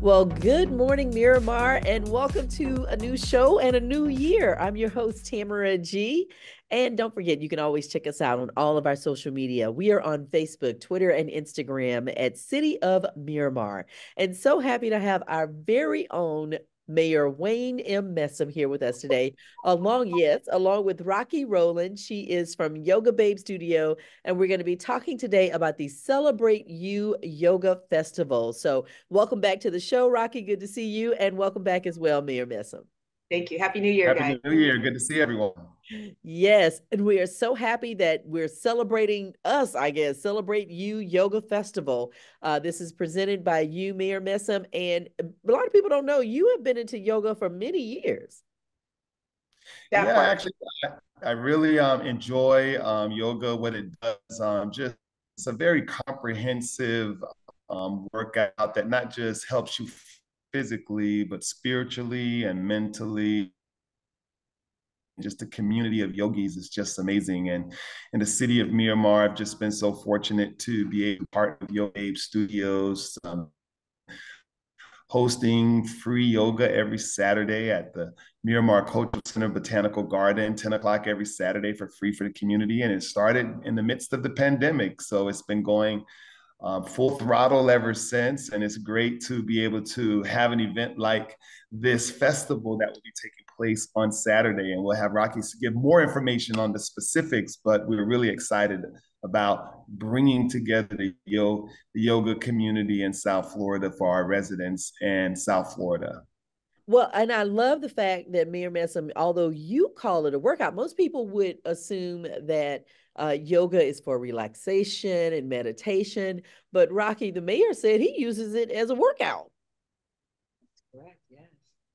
Well, good morning, Miramar, and welcome to a new show and a new year. I'm your host, Tamara G. And don't forget, you can always check us out on all of our social media. We are on Facebook, Twitter, and Instagram at City of Miramar. And so happy to have our very own Mayor Wayne M. Messam here with us today, along with Rocky Rowland. She is from Yoga Babe Studio, and we're going to be talking today about the Celebrate You Yoga Festival. So welcome back to the show, Rocky. Good to see you, and welcome back as well, Mayor Messam. Thank you. Happy New Year, Happy guys. New Year. Good to see everyone. Yes, and we are so happy that we're celebrating us, I guess, Celebrate You Yoga Festival. This is presented by you, Mayor Messam, and a lot of people don't know you have been into yoga for many years. That Yeah, part. actually, I really enjoy yoga, what it does. Just it's a very comprehensive workout that not just helps you physically, but spiritually and mentally. Just the community of yogis is just amazing. And in the city of Miramar, I've just been so fortunate to be a part of Yoga Babe Studios, hosting free yoga every Saturday at the Miramar Cultural Center Botanical Garden, 10 o'clock every Saturday for free for the community. And it started in the midst of the pandemic. So it's been going full throttle ever since. And it's great to be able to have an event like this festival that will be taking place on Saturday. And we'll have Rocky give more information on the specifics, but we're really excited about bringing together the yoga community in South Florida for our residents in South Florida. Well, and I love the fact that Mayor Messam, although you call it a workout, most people would assume that yoga is for relaxation and meditation. But Rocky, the mayor, said he uses it as a workout. Correct. Yes.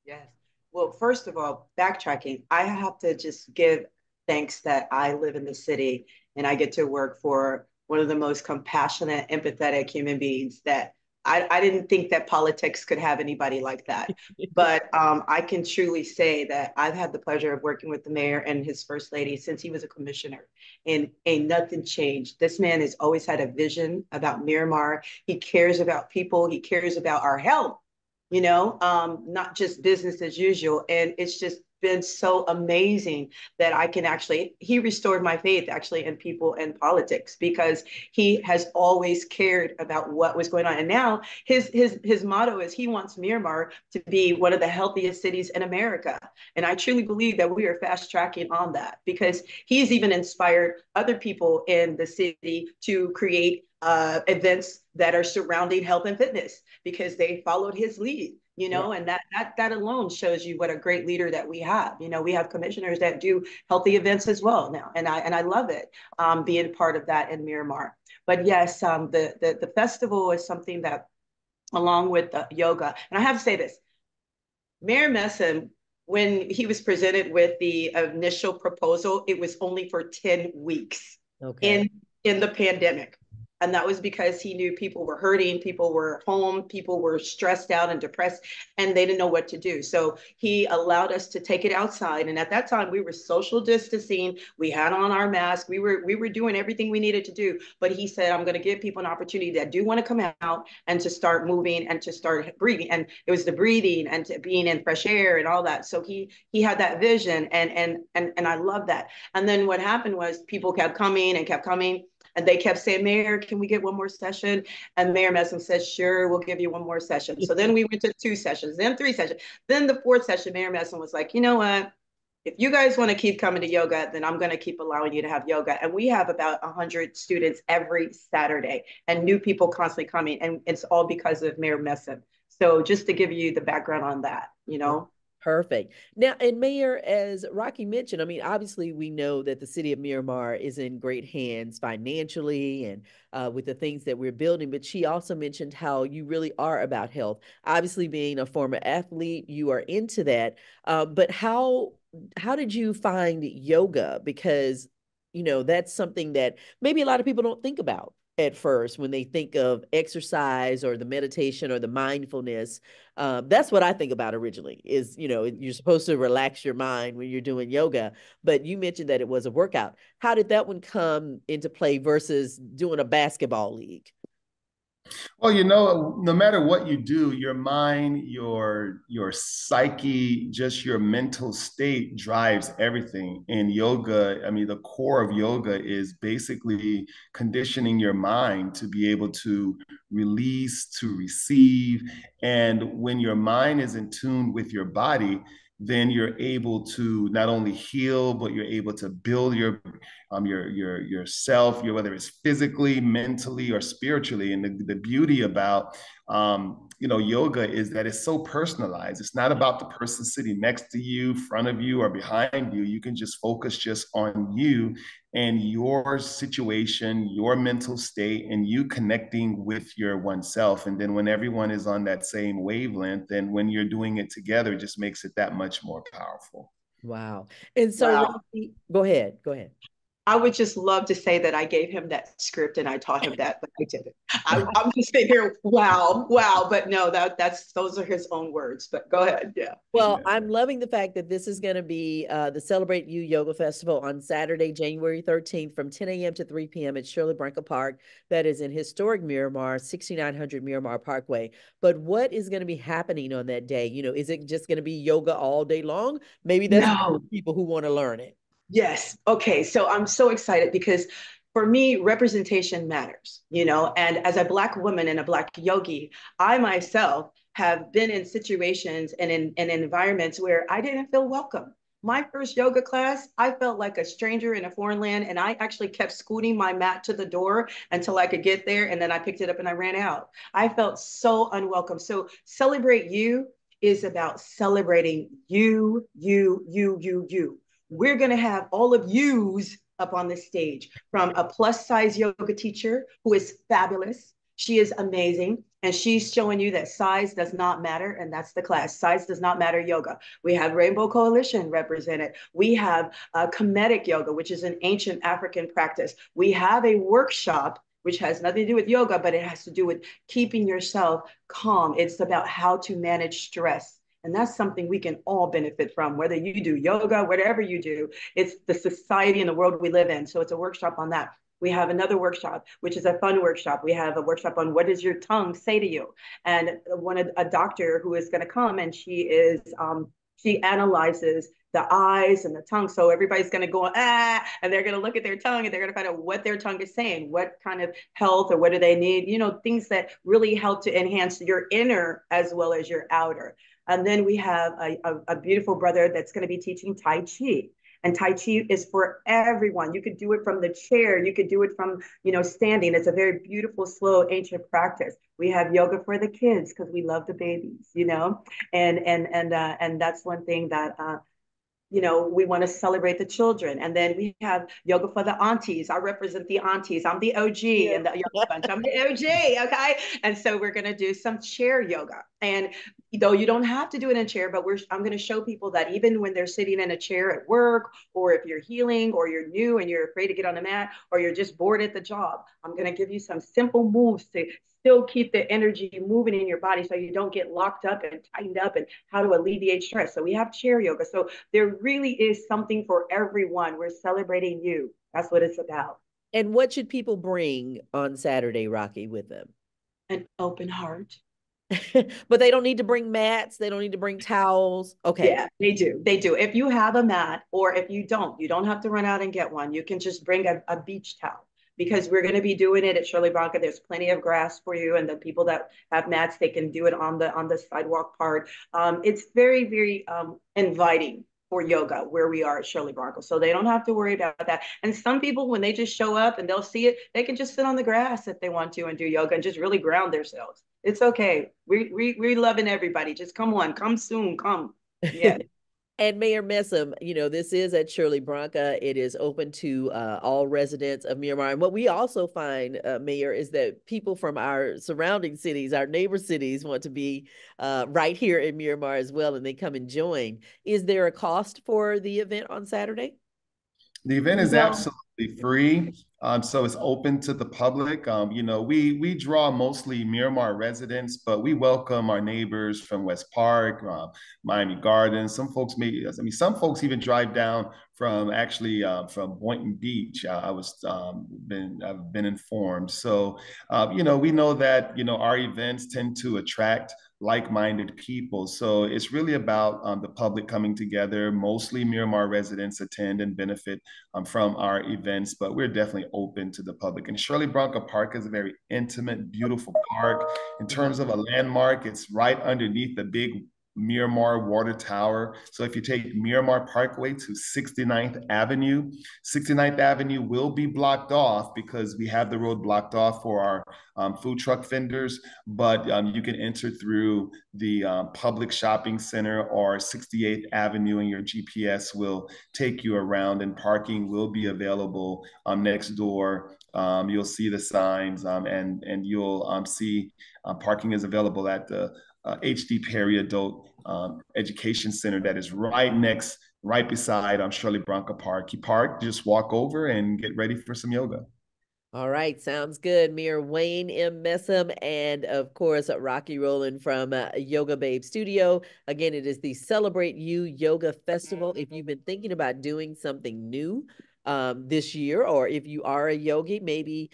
Yes. Well, first of all, backtracking, I have to just give thanks that I live in the city and I get to work for one of the most compassionate, empathetic human beings that I didn't think that politics could have anybody like that. But I can truly say that I've had the pleasure of working with the mayor and his first lady since he was a commissioner, and ain't nothing changed. This man has always had a vision about Miramar. He cares about people. He cares about our health, not just business as usual. And it's just been so amazing that I can actually, he restored my faith actually in people and politics because he has always cared about what was going on. And now his motto is he wants Miramar to be one of the healthiest cities in America. And I truly believe that we are fast tracking on that because he's even inspired other people in the city to create events that are surrounding health and fitness because they followed his lead. Yeah. And that alone shows you what a great leader that we have. We have commissioners that do healthy events as well now, and I love it being part of that in Miramar. But yes, the festival is something that, along with the yoga, and I have to say this, Mayor Messam, when he was presented with the initial proposal, it was only for 10 weeks Okay. in the pandemic. And that was because he knew people were hurting, people were home, people were stressed out and depressed, and they didn't know what to do. So he allowed us to take it outside. And at that time, we were social distancing. We had on our mask. We were doing everything we needed to do. But he said, I'm going to give people an opportunity that do want to come out and to start moving and to start breathing. And it was the breathing and to being in fresh air and all that. So he had that vision, and I love that. And then what happened was people kept coming and kept coming. And they kept saying, Mayor, can we get one more session? And Mayor Messam said, sure, we'll give you one more session. So then we went to 2 sessions, then 3 sessions. Then the fourth session, Mayor Messam was like, you know what? If you guys want to keep coming to yoga, then I'm going to keep allowing you to have yoga. And we have about 100 students every Saturday and new people constantly coming. And it's all because of Mayor Messam. So just to give you the background on that. Perfect. Now, and Mayor, as Rocky mentioned, I mean, obviously we know that the city of Miramar is in great hands financially and with the things that we're building, but she also mentioned how you really are about health. Obviously, being a former athlete, you are into that. But how did you find yoga? Because, that's something that maybe a lot of people don't think about at first when they think of exercise or the meditation or the mindfulness. That's what I think about originally is, you're supposed to relax your mind when you're doing yoga, but you mentioned that it was a workout. How did that one come into play versus doing a basketball league? Well, no matter what you do, your mind, your psyche, just your mental state drives everything. In yoga, I mean, the core of yoga is basically conditioning your mind to be able to release, to receive. And when your mind is in tune with your body, then you're able to not only heal, but you're able to build your yourself, whether it's physically, mentally, or spiritually. And the beauty about yoga is that it's so personalized. It's not about the person sitting next to you, front of you, or behind you. You can just focus just on you and your situation, your mental state, and you connecting with your oneself. And then when everyone is on that same wavelength, then when you're doing it together, it just makes it that much more powerful. Wow. And so, Wow. Rocky, go ahead. Go ahead. I would just love to say that I gave him that script and I taught him that, but I didn't. I'm just sitting here, wow, wow. But no, that's those are his own words. But go ahead. Yeah. Well, I'm loving the fact that this is going to be the Celebrate You Yoga Festival on Saturday, January 13th from 10 a.m. to 3 p.m. at Shirley Branca Park. That is in historic Miramar, 6900 Miramar Parkway. But what is going to be happening on that day? Is it just going to be yoga all day long? Maybe that's No. people who want to learn it. Yes. Okay. So I'm so excited because for me, representation matters, and as a Black woman and a Black yogi, I myself have been in situations and in environments where I didn't feel welcome. My first yoga class, I felt like a stranger in a foreign land, and I actually kept scooting my mat to the door until I could get there, and then I picked it up and I ran out. I felt so unwelcome. So, Celebrate You is about celebrating you. We're going to have all of yous up on the stage, from a plus size yoga teacher who is fabulous. She is amazing. And she's showing you that size does not matter. And that's the class. Size does not matter yoga. We have Rainbow Coalition represented. We have Kemetic yoga, which is an ancient African practice. We have a workshop which has nothing to do with yoga, but it has to do with keeping yourself calm. It's about how to manage stress. And that's something we can all benefit from, whether you do yoga, whatever you do. It's the society and the world we live in. So it's a workshop on that. We have another workshop, which is a fun workshop. We have a workshop on what does your tongue say to you? And a doctor who is going to come, and she analyzes the eyes and the tongue. So everybody's going to go, and they're going to look at their tongue and they're going to find out what their tongue is saying, what kind of health or what do they need, things that really help to enhance your inner as well as your outer. And then we have a beautiful brother that's going to be teaching Tai Chi. And Tai Chi is for everyone. You could do it from the chair. You could do it from, standing. It's a very beautiful, slow, ancient practice. We have yoga for the kids because we love the babies, and that's one thing that we want to celebrate the children. And then we have yoga for the aunties. I represent the aunties. I'm the OG Yeah. and the yoga bunch. I'm the OG. Okay. And so we're going to do some chair yoga. And though you don't have to do it in a chair, but I'm going to show people that even when they're sitting in a chair at work, or if you're healing, or you're new and you're afraid to get on the mat, or you're just bored at the job, I'm going to give you some simple moves to still keep the energy moving in your body so you don't get locked up and tightened up, and how to alleviate stress. So we have chair yoga. So there really is something for everyone. We're celebrating you. That's what it's about. And what should people bring on Saturday, Rocky, with them? An open heart. But they don't need to bring mats. They don't need to bring towels. Okay. Yeah, they do. They do. If you have a mat, or if you don't have to run out and get one. You can just bring a beach towel, because we're going to be doing it at Shirley Branca. There's plenty of grass for you, and the people that have mats, they can do it on the sidewalk part. It's very, very inviting for yoga where we are at Shirley Branca. So they don't have to worry about that. And some people, when they just show up and they'll see it, they can just sit on the grass if they want to and do yoga and just really ground themselves. It's okay. We're loving everybody. Just come on, come soon, come. Yeah. And Mayor Messam, this is at Shirley Branca. It is open to all residents of Miramar. And what we also find, Mayor, is that people from our surrounding cities, our neighbor cities, want to be right here in Miramar as well, and they come and join. Is there a cost for the event on Saturday? The event is No. absolutely free, so it's open to the public. We draw mostly Miramar residents, but we welcome our neighbors from West Park, Miami Gardens. Some folks some folks even drive down from actually from Boynton Beach. I've been informed. So we know that our events tend to attract like-minded people. So it's really about the public coming together. Mostly Miramar residents attend and benefit from our events, but we're definitely open to the public. And Shirley Bronco Park is a very intimate, beautiful park. In terms of a landmark, it's right underneath the big Miramar Water Tower. So if you take Miramar Parkway to 69th Avenue, 69th Avenue will be blocked off because we have the road blocked off for our food truck vendors, but you can enter through the public shopping center or 68th Avenue, and your GPS will take you around, and parking will be available next door. You'll see the signs, and you'll see parking is available at the HD Perry Adult Education Center that is right beside Shirley Bronco Park. You park, just walk over and get ready for some yoga. All right, sounds good. Mayor Wayne M. Messam, and of course, Rocky Rowland from Yoga Babe Studio. Again, it is the Celebrate You Yoga Festival. If you've been thinking about doing something new this year, or if you are a yogi, maybe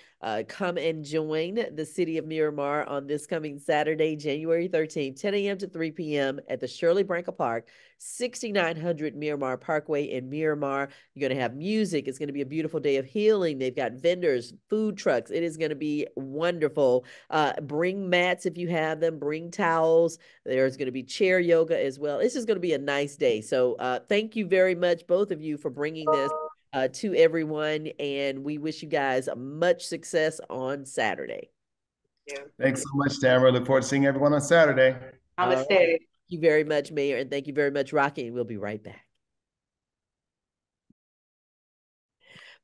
come and join the City of Miramar on this coming Saturday, January 13th, 10 a.m. to 3 p.m. at the Shirley Branca Park, 6900 Miramar Parkway in Miramar. You're going to have music. It's going to be a beautiful day of healing. They've got vendors, food trucks. It is going to be wonderful. Bring mats if you have them. Bring towels. There's going to be chair yoga as well. It's just going to be a nice day. So thank you very much, both of you, for bringing this to everyone. And we wish you guys much success on Saturday. Yeah. Thanks so much, Tamara. Look forward to seeing everyone on Saturday. Namaste. Thank you very much, Mayor. And thank you very much, Rocky. And we'll be right back.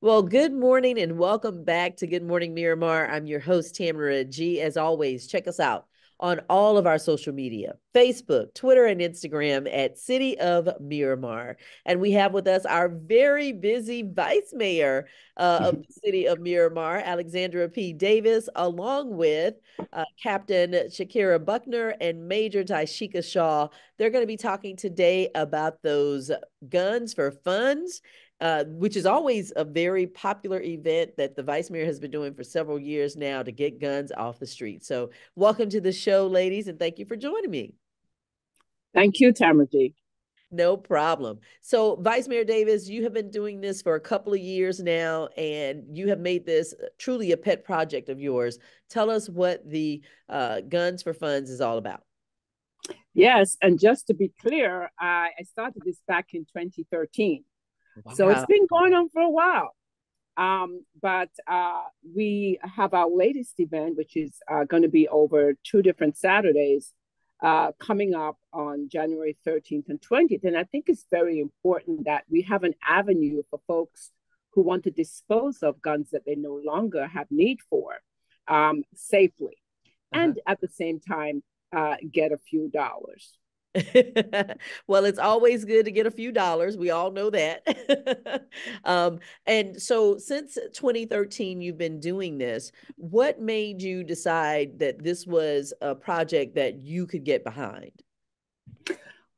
Well, good morning and welcome back to Good Morning Miramar. I'm your host, Tamara G. As always, check us out on all of our social media, Facebook, Twitter, and Instagram at City of Miramar. And we have with us our very busy Vice Mayor of the City of Miramar, Alexandra P. Davis, along with Captain Shakira Buckner and Major Taishika Shaw. They're going to be talking today about those guns for funds, which is always a very popular event that the Vice Mayor has been doing for several years now to get guns off the street. So welcome to the show, ladies, and thank you for joining me. Thank you, Tamara G. No problem. So Vice Mayor Davis, you have been doing this for a couple of years now, and you have made this truly a pet project of yours. Tell us what the Guns for Funds is all about. Yes, and just to be clear, I started this back in 2013. Wow. So it's been going on for a while. But we have our latest event, which is going to be over 2 different Saturdays, coming up on January 13th and 20th. And I think it's very important that we have an avenue for folks who want to dispose of guns that they no longer have need for safely. And at the same time, get a few dollars. Well, it's always good to get a few dollars. We all know that. And so since 2013, you've been doing this. What made you decide that this was a project that you could get behind?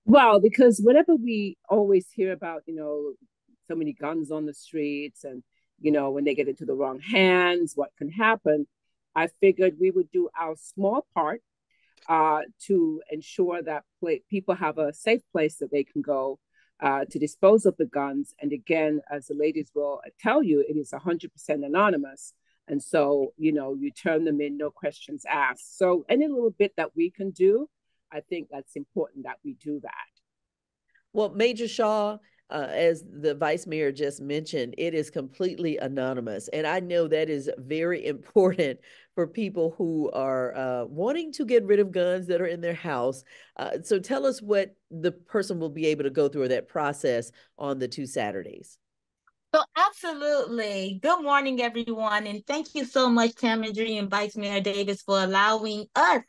Well, because whenever we always hear about, so many guns on the streets and, when they get into the wrong hands, what can happen, I figured we would do our small part to ensure that people have a safe place that they can go to dispose of the guns. And again, as the ladies will tell you, it is 100% anonymous. And so, you turn them in, no questions asked. So any little bit that we can do, I think that's important that we do that. Well, Major Shaw, as the Vice Mayor just mentioned, it is completely anonymous. And I know that is very important for people who are wanting to get rid of guns that are in their house. So tell us what the person will be able to go through that process on the 2 Saturdays. So absolutely. Good morning, everyone. And thank you so much, Tamara and Vice Mayor Davis, for allowing us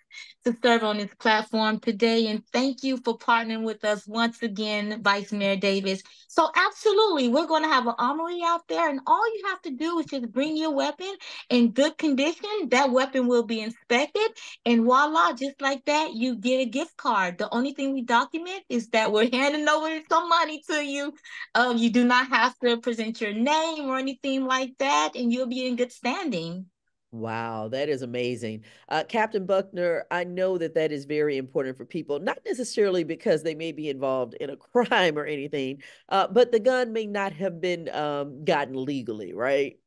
to serve on this platform today. And thank you for partnering with us once again, Vice Mayor Davis. So absolutely, we're going to have an armory out there, and all you have to do is just bring your weapon in good condition. That weapon will be inspected, and voila, just like that, you get a gift card. The only thing we document is that we're handing over some money to you. You do not have to present your name or anything like that, and you'll be in good standing. Wow, that is amazing. Captain Buckner, I know that that is very important for people, not necessarily because they may be involved in a crime or anything, but the gun may not have been gotten legally, right?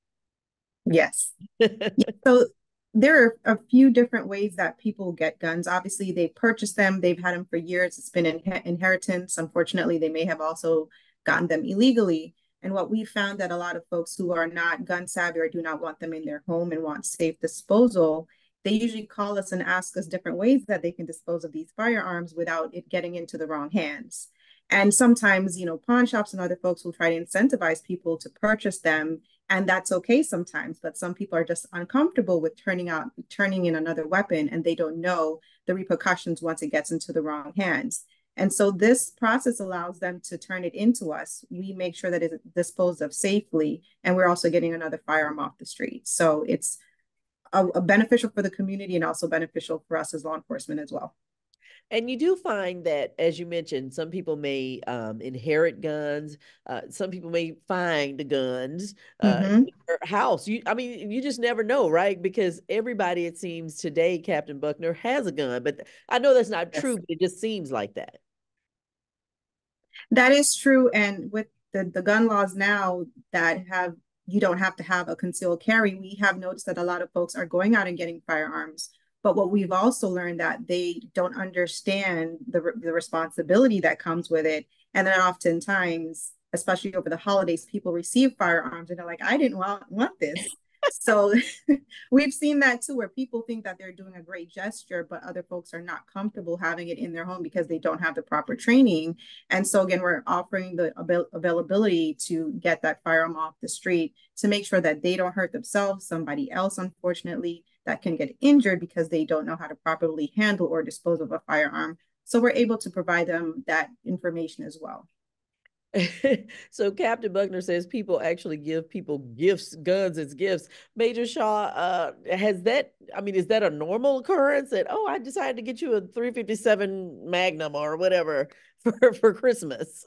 Yes. Yeah, so there are a few different ways that people get guns. Obviously, they purchase them, they've had them for years, it's been inheritance. Unfortunately, they may have also gotten them illegally. And what we found that a lot of folks who are not gun savvy or do not want them in their home and want safe disposal, they usually call us and ask us different ways that they can dispose of these firearms without it getting into the wrong hands. And sometimes, pawn shops and other folks will try to incentivize people to purchase them, and that's okay sometimes, but some people are just uncomfortable with turning in another weapon, and they don't know the repercussions once it gets into the wrong hands. And so this process allows them to turn it into us. We make sure that it's disposed of safely, and we're also getting another firearm off the street. So it's a beneficial for the community and also beneficial for us as law enforcement as well. And you do find that, as you mentioned, some people may inherit guns. Some people may find the guns Mm-hmm. in their house. I mean, you just never know, right? Because everybody, it seems today, Captain Buckner, has a gun. But I know that's not true, Yes. but it just seems like that. That is true. And with the gun laws now that have you don't have to have a concealed carry, we have noticed that a lot of folks are going out and getting firearms. But what we've also learned that they don't understand the responsibility that comes with it. And then oftentimes, especially over the holidays, people receive firearms and they're like, I didn't want this. So we've seen that too, where people think that they're doing a great gesture, but other folks are not comfortable having it in their home because they don't have the proper training. And so again, we're offering the availability to get that firearm off the street to make sure that they don't hurt themselves, somebody else, unfortunately, that can get injured because they don't know how to properly handle or dispose of a firearm. So we're able to provide them that information as well. So Captain Buckner says people actually give people gifts, guns as gifts. Major Shaw, has that, I mean, is that a normal occurrence that, oh, I decided to get you a 357 Magnum or whatever for Christmas?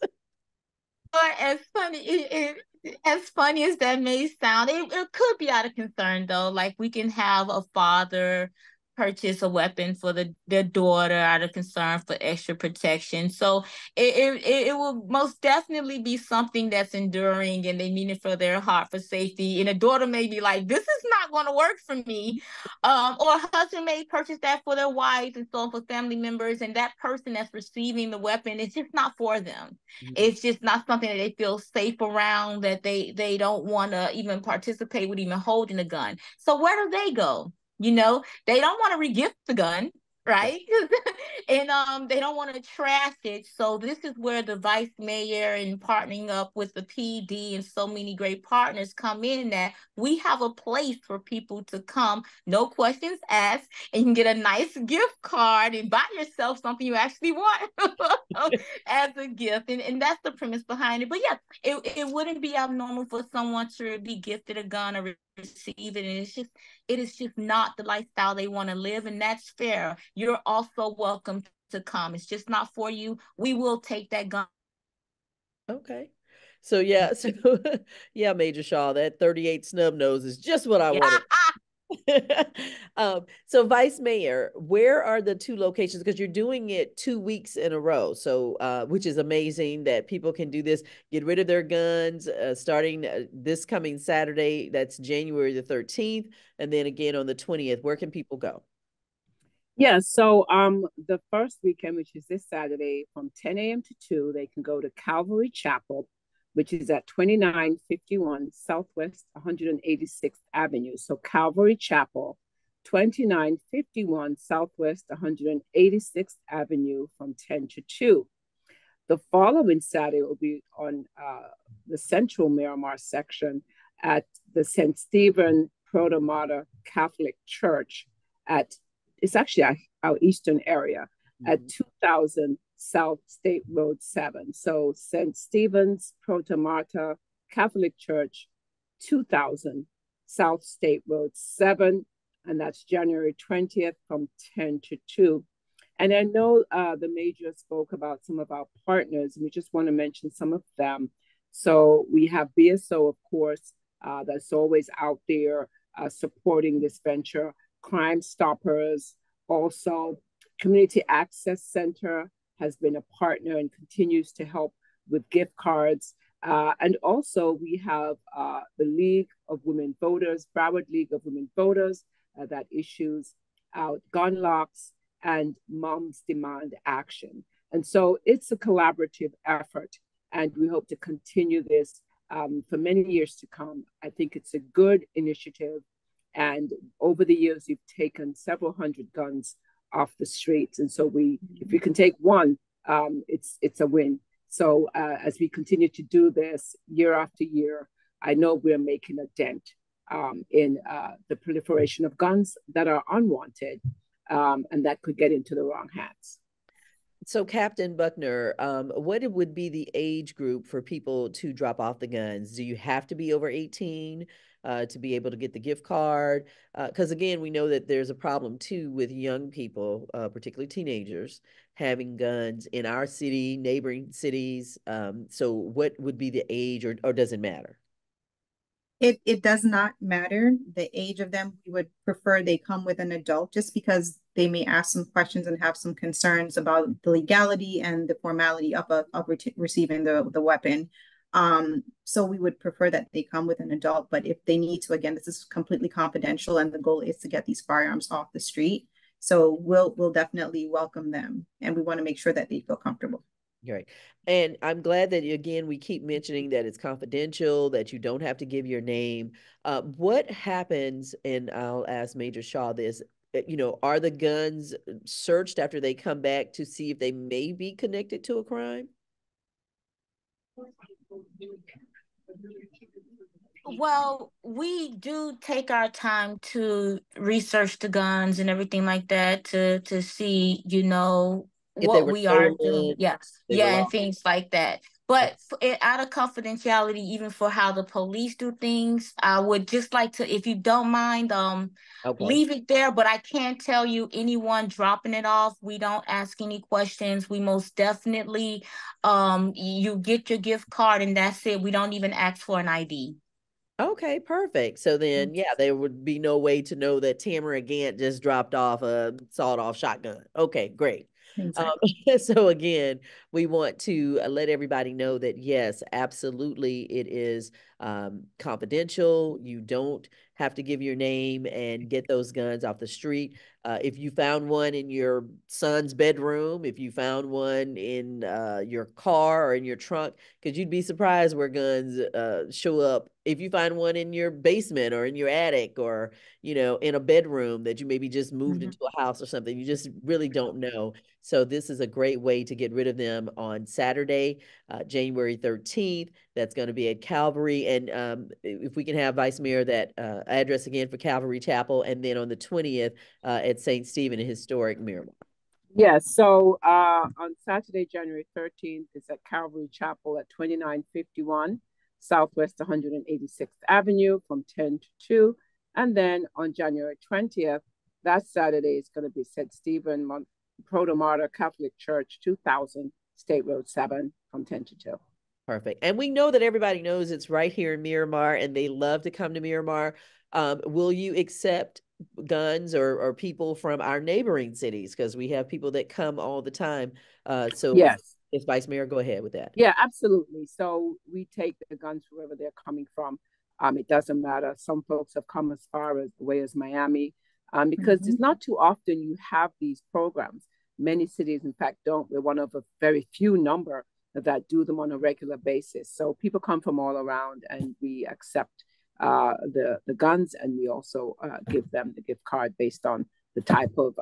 But as funny as that may sound, it could be out of concern though. Like we can have a father purchase a weapon for their daughter out of concern for extra protection. So it will most definitely be something that's enduring and they mean it for their heart for safety. And a daughter may be like, this is not going to work for me. Or a husband may purchase that for their wife and so for family members, and that person that's receiving the weapon is just not for them. It's just not something that they feel safe around, that they don't want to even participate with even holding a gun. So where do they go? They don't want to regift the gun, right? And they don't want to trash it. So this is where the vice mayor and partnering up with the PD and so many great partners come in, that we have a place for people to come, no questions asked, and you can get a nice gift card and buy yourself something you actually want as a gift. And that's the premise behind it. But yeah, it wouldn't be abnormal for someone to be gifted a gun or receive it, and it is just not the lifestyle they want to live, and that's fair. You're also welcome to come. It's just not for you. We will take that gun. Okay. So yeah, so yeah, Major Shaw, that 38 snub nose is just what I Yeah. wanted. So Vice Mayor, where are the two locations? Because you're doing it 2 weeks in a row. So, which is amazing that people can do this, get rid of their guns, starting this coming Saturday. That's January the 13th. And then again on the 20th. Where can people go? Yeah, so the first weekend, which is this Saturday from 10 a.m. to 2, they can go to Calvary Chapel, which is at 2951 Southwest 186th Avenue. So Calvary Chapel, 2951 Southwest 186th Avenue from 10 to 2. The following Saturday will be on the Central Miramar section at the St. Stephen Proto-Martyr Catholic Church at it's actually our eastern area at 2000 South State Road 7. So St. Stephen's Proto Martyr Catholic Church, 2000 South State Road 7. And that's January 20th from 10 to 2. And I know the major spoke about some of our partners, and we just want to mention some of them. So we have BSO, of course, that's always out there supporting this venture. Crime Stoppers, also Community Access Center has been a partner and continues to help with gift cards. And also we have the League of Women Voters, Broward League of Women Voters, that issues out gun locks and Moms Demand Action. And so it's a collaborative effort, and we hope to continue this for many years to come. I think it's a good initiative. And over the years, we've taken several hundred guns off the streets. And so if we can take one, it's a win. So as we continue to do this year after year, I know we're making a dent in the proliferation of guns that are unwanted and that could get into the wrong hands. So, Captain Buckner, what would be the age group for people to drop off the guns? Do you have to be over 18 to be able to get the gift card? Because again, we know that there's a problem too with young people, particularly teenagers, having guns in our city, neighboring cities. So what would be the age, or does it matter? It does not matter the age of them. We would prefer they come with an adult just because they may ask some questions and have some concerns about the legality and the formality of receiving the weapon. So we would prefer that they come with an adult, but if they need to, again, this is completely confidential and the goal is to get these firearms off the street. So we'll definitely welcome them, and we want to make sure that they feel comfortable. Right. And I'm glad that, again, we keep mentioning that it's confidential, that you don't have to give your name. What happens, and I'll ask Major Shaw this, are the guns searched after they come back to see if they may be connected to a crime? Well, we do take our time to research the guns and everything like that to see, If they what were we are doing. stolen, Yes. they were Yeah, and lost. things like that. But out of confidentiality, even for how the police do things, I would just like to, if you don't mind, Okay. leave it there. But I can't tell you anyone dropping it off. We don't ask any questions. We most definitely, you get your gift card and that's it. We don't even ask for an ID. Okay, perfect. So then, yeah, there would be no way to know that Tamara Gant just dropped off a sawed-off shotgun. Okay, great. Exactly. So again, we want to let everybody know that yes, absolutely, it is confidential. You don't have to give your name and get those guns off the street. If you found one in your son's bedroom, if you found one in your car or in your trunk, because you'd be surprised where guns show up. If you find one in your basement or in your attic or, in a bedroom that you maybe just moved into a house or something, you just really don't know. So this is a great way to get rid of them on Saturday, January 13th. That's going to be at Calvary. And if we can have Vice Mayor that address again for Calvary Chapel, and then on the 20th at St. Stephen in historic Miramar. Yes, so on Saturday, January 13th, is at Calvary Chapel at 2951 Southwest 186th Avenue from 10 to 2. And then on January 20th, that Saturday is going to be St. Stephen Proto Martyr Catholic Church, 2000 State Road 7 from 10 to 2. Perfect. And we know that everybody knows it's right here in Miramar and they love to come to Miramar. Will you accept guns or people from our neighboring cities? Because we have people that come all the time. So yes. If Vice Mayor, go ahead with that. Yeah, absolutely. So we take the guns wherever they're coming from. It doesn't matter. Some folks have come as far as away as Miami because it's not too often you have these programs. Many cities, in fact, don't. We're one of a very few number that do them on a regular basis. So people come from all around and we accept the guns, and we also give them the gift card based on the type of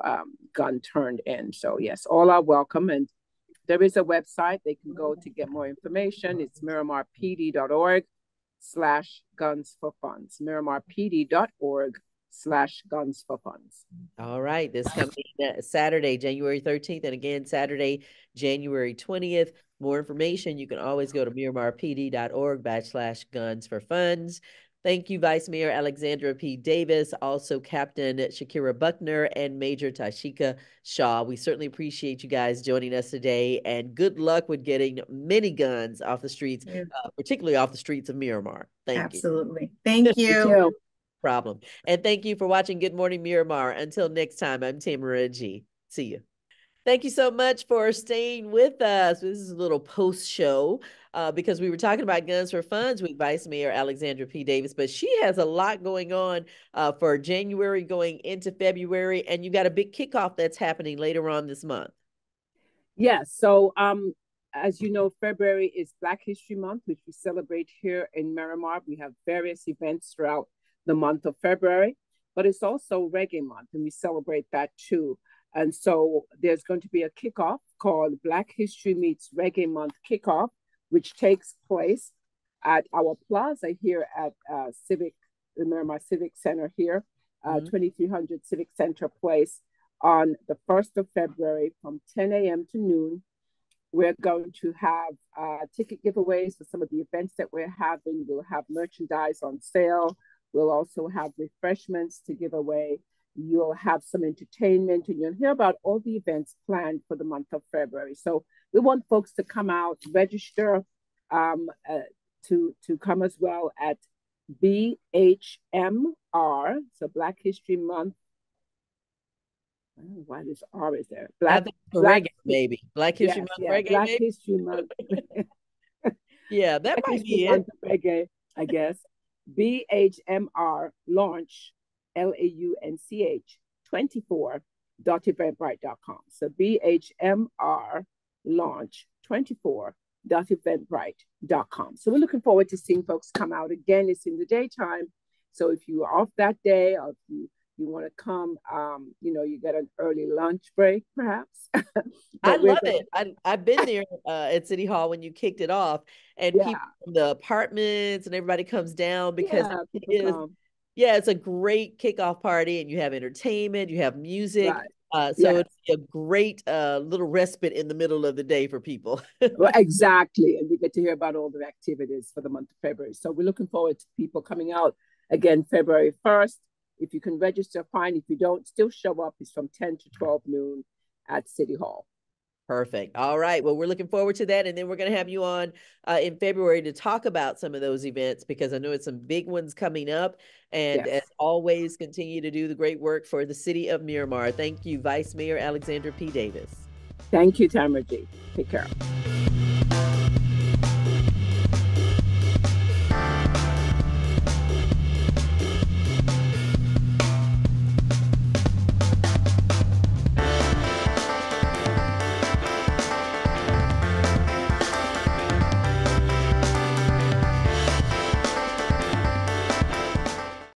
gun turned in. So yes, all are welcome. And there is a website they can go to get more information. It's MiramarPD.org/guns for funds. MiramarPD.org facebook.com/guns for funds. All right. This coming Saturday, January 13th, and again, Saturday, January 20th. More information, you can always go to miramarpd.org/guns for funds. Thank you, Vice Mayor Alexandra P. Davis, also Captain Shakira Buckner, and Major Tashika Shaw. We certainly appreciate you guys joining us today, and good luck with getting many guns off the streets, particularly off the streets of Miramar. Thank you. Absolutely. Thank you. Thank you. Problem. And thank you for watching Good Morning Miramar. Until next time, I'm Tamara G. See you. Thank you so much for staying with us. This is a little post show because we were talking about Guns for Funds with Vice Mayor Alexandra P. Davis, but she has a lot going on for January going into February, and you got a big kickoff that's happening later on this month. Yes. So, as you know, February is Black History Month, which we celebrate here in Miramar. We have various events throughout the month of February, but it's also Reggae Month, and we celebrate that too. And so there's going to be a kickoff called Black History Meets Reggae Month Kickoff, which takes place at our plaza here at the Miramar Civic Center here, 2300 Civic Center Place on the 1st of February from 10 a.m. to noon. We're going to have ticket giveaways for some of the events that we're having. We'll have merchandise on sale. We'll also have refreshments to give away. You'll have some entertainment, and you'll hear about all the events planned for the month of February. So we want folks to come out, register to come as well at BHMR, so Black History Month. I don't know why this R is there. Black Reggae, maybe. Black History Month Reggae, Black maybe? History Month. Yeah, that Black might History be Month it. Reggae, I guess. BHMR launch, LAUNCH 24.eventbrite.com. So BHMR launch 24.eventbrite.com. So we're looking forward to seeing folks come out. Again, it's in the daytime. So if you're off that day, or if you want to come, you get an early lunch break, perhaps. I love it. I've been there at City Hall when you kicked it off, and people from the apartments and everybody comes down because it's a great kickoff party, and you have entertainment, you have music. So it's a great little respite in the middle of the day for people. Well, exactly. And we get to hear about all the activities for the month of February. So we're looking forward to people coming out again February 1st. If you can register, fine. If you don't, still show up. It's from 10 to 12 noon at City Hall. Perfect. All right. Well, we're looking forward to that. And then we're going to have you on in February to talk about some of those events, because I know it's some big ones coming up. And as always, continue to do the great work for the City of Miramar. Thank you, Vice Mayor Alexandra P. Davis. Thank you, Tamara G. Take care.